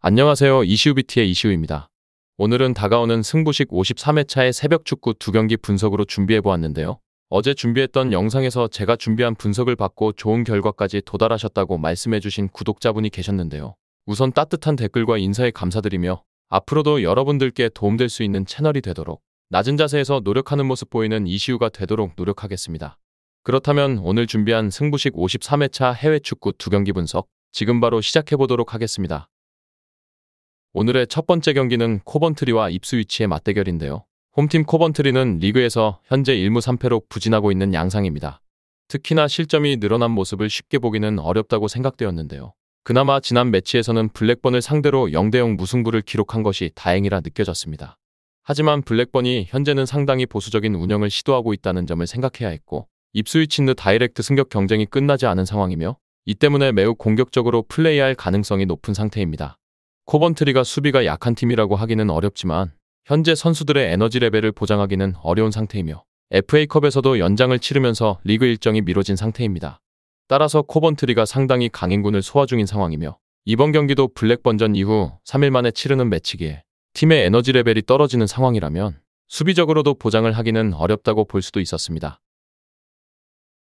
안녕하세요. 이시우비티의 이시우입니다. 오늘은 다가오는 승부식 53회차의 새벽 축구 두 경기 분석으로 준비해보았는데요. 어제 준비했던 영상에서 제가 준비한 분석을 받고 좋은 결과까지 도달하셨다고 말씀해주신 구독자분이 계셨는데요. 우선 따뜻한 댓글과 인사에 감사드리며 앞으로도 여러분들께 도움될 수 있는 채널이 되도록 낮은 자세에서 노력하는 모습 보이는 이시우가 되도록 노력하겠습니다. 그렇다면 오늘 준비한 승부식 53회차 해외 축구 두 경기 분석 지금 바로 시작해보도록 하겠습니다. 오늘의 첫 번째 경기는 코번트리와 입스위치의 맞대결인데요. 홈팀 코번트리는 리그에서 현재 1무 3패로 부진하고 있는 양상입니다. 특히나 실점이 늘어난 모습을 쉽게 보기는 어렵다고 생각되었는데요. 그나마 지난 매치에서는 블랙번을 상대로 0대0 무승부를 기록한 것이 다행이라 느껴졌습니다. 하지만 블랙번이 현재는 상당히 보수적인 운영을 시도하고 있다는 점을 생각해야 했고, 입스위치는 다이렉트 승격 경쟁이 끝나지 않은 상황이며 이 때문에 매우 공격적으로 플레이할 가능성이 높은 상태입니다. 코번트리가 수비가 약한 팀이라고 하기는 어렵지만 현재 선수들의 에너지 레벨을 보장하기는 어려운 상태이며 FA컵에서도 연장을 치르면서 리그 일정이 미뤄진 상태입니다. 따라서 코번트리가 상당히 강인군을 소화 중인 상황이며 이번 경기도 블랙번전 이후 3일 만에 치르는 매치기에 팀의 에너지 레벨이 떨어지는 상황이라면 수비적으로도 보장을 하기는 어렵다고 볼 수도 있었습니다.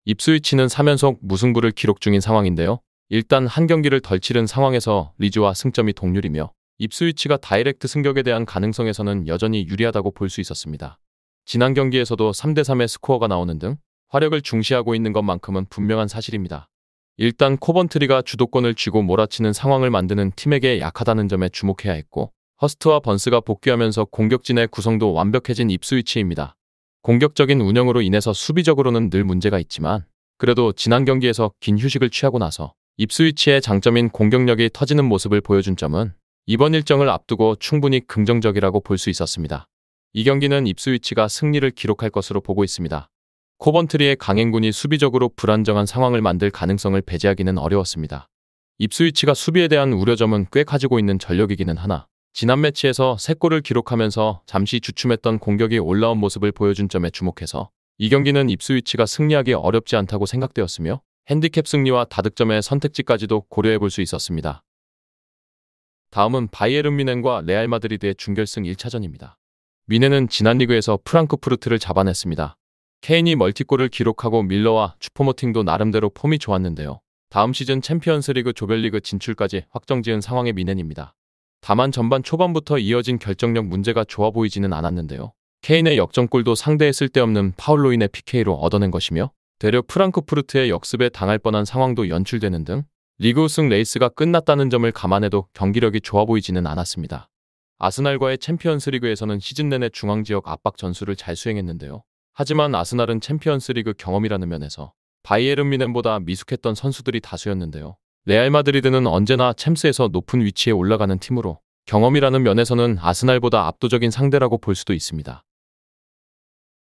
입스위치는 3연속 무승부를 기록 중인 상황인데요. 일단 한 경기를 덜 치른 상황에서 리즈와 승점이 동률이며 입스위치가 다이렉트 승격에 대한 가능성에서는 여전히 유리하다고 볼 수 있었습니다. 지난 경기에서도 3대3의 스코어가 나오는 등 화력을 중시하고 있는 것만큼은 분명한 사실입니다. 일단 코번트리가 주도권을 쥐고 몰아치는 상황을 만드는 팀에게 약하다는 점에 주목해야 했고, 허스트와 번스가 복귀하면서 공격진의 구성도 완벽해진 입스위치입니다. 공격적인 운영으로 인해서 수비적으로는 늘 문제가 있지만 그래도 지난 경기에서 긴 휴식을 취하고 나서 입스위치의 장점인 공격력이 터지는 모습을 보여준 점은 이번 일정을 앞두고 충분히 긍정적이라고 볼 수 있었습니다. 이 경기는 입스위치가 승리를 기록할 것으로 보고 있습니다. 코번트리의 강행군이 수비적으로 불안정한 상황을 만들 가능성을 배제하기는 어려웠습니다. 입스위치가 수비에 대한 우려점은 꽤 가지고 있는 전력이기는 하나 지난 매치에서 3골을 기록하면서 잠시 주춤했던 공격이 올라온 모습을 보여준 점에 주목해서 이 경기는 입스위치가 승리하기 어렵지 않다고 생각되었으며 핸디캡 승리와 다득점의 선택지까지도 고려해 볼 수 있었습니다. 다음은 바이에른 뮌헨과 레알 마드리드의 준결승 1차전입니다. 뮌헨은 지난 리그에서 프랑크푸르트를 잡아냈습니다. 케인이 멀티골을 기록하고 밀러와 슈퍼모팅도 나름대로 폼이 좋았는데요. 다음 시즌 챔피언스리그 조별리그 진출까지 확정지은 상황의 뮌헨입니다. 다만 전반 초반부터 이어진 결정력 문제가 좋아 보이지는 않았는데요. 케인의 역전골도 상대의 쓸데없는 파울로 인해 PK로 얻어낸 것이며 되려 프랑크푸르트의 역습에 당할 뻔한 상황도 연출되는 등 리그 우승 레이스가 끝났다는 점을 감안해도 경기력이 좋아 보이지는 않았습니다. 아스날과의 챔피언스리그에서는 시즌 내내 중앙지역 압박 전술을 잘 수행했는데요. 하지만 아스날은 챔피언스리그 경험이라는 면에서 바이에른 뮌헨보다 미숙했던 선수들이 다수였는데요. 레알 마드리드는 언제나 챔스에서 높은 위치에 올라가는 팀으로 경험이라는 면에서는 아스날보다 압도적인 상대라고 볼 수도 있습니다.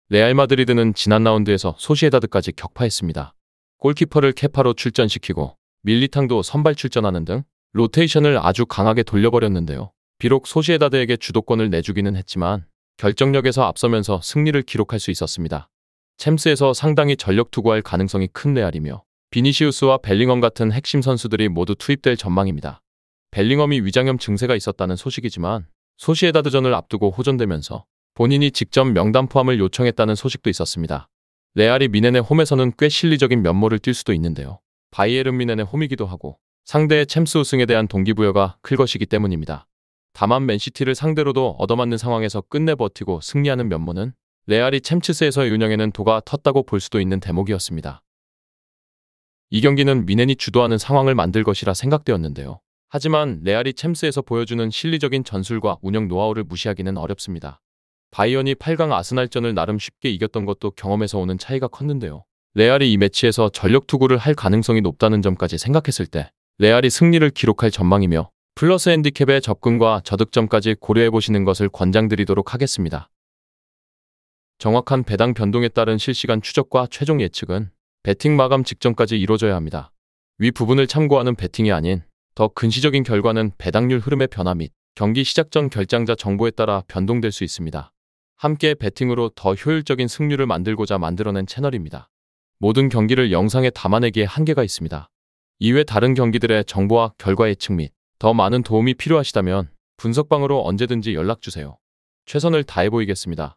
레알 마드리드는 지난 라운드에서 소시에다드까지 격파했습니다. 골키퍼를 케파로 출전시키고 밀리탕도 선발 출전하는 등 로테이션을 아주 강하게 돌려버렸는데요. 비록 소시에다드에게 주도권을 내주기는 했지만 결정력에서 앞서면서 승리를 기록할 수 있었습니다. 챔스에서 상당히 전력 투구할 가능성이 큰 레알이며 비니시우스와 벨링엄 같은 핵심 선수들이 모두 투입될 전망입니다. 벨링엄이 위장염 증세가 있었다는 소식이지만 소시에다드전을 앞두고 호전되면서 본인이 직접 명단 포함을 요청했다는 소식도 있었습니다. 레알이 뮌헨의 홈에서는 꽤 실리적인 면모를 띌 수도 있는데요. 바이에른 뮌헨의 홈이기도 하고 상대의 챔스 우승에 대한 동기부여가 클 것이기 때문입니다. 다만 맨시티를 상대로도 얻어맞는 상황에서 끝내 버티고 승리하는 면모는 레알이 챔스에서의 운영에는 도가 텄다고 볼 수도 있는 대목이었습니다. 이 경기는 뮌헨이 주도하는 상황을 만들 것이라 생각되었는데요. 하지만 레알이 챔스에서 보여주는 실리적인 전술과 운영 노하우를 무시하기는 어렵습니다. 바이언이 8강 아스날전을 나름 쉽게 이겼던 것도 경험에서 오는 차이가 컸는데요. 레알이 이 매치에서 전력 투구를 할 가능성이 높다는 점까지 생각했을 때 레알이 승리를 기록할 전망이며 플러스 핸디캡의 접근과 저득점까지 고려해보시는 것을 권장드리도록 하겠습니다. 정확한 배당 변동에 따른 실시간 추적과 최종 예측은 배팅 마감 직전까지 이루어져야 합니다. 위 부분을 참고하는 배팅이 아닌 더 근시적인 결과는 배당률 흐름의 변화 및 경기 시작 전 결장자 정보에 따라 변동될 수 있습니다. 함께 배팅으로 더 효율적인 승률을 만들고자 만들어낸 채널입니다. 모든 경기를 영상에 담아내기에 한계가 있습니다. 이외 다른 경기들의 정보와 결과 예측 및 더 많은 도움이 필요하시다면 분석방으로 언제든지 연락 주세요. 최선을 다해 보이겠습니다.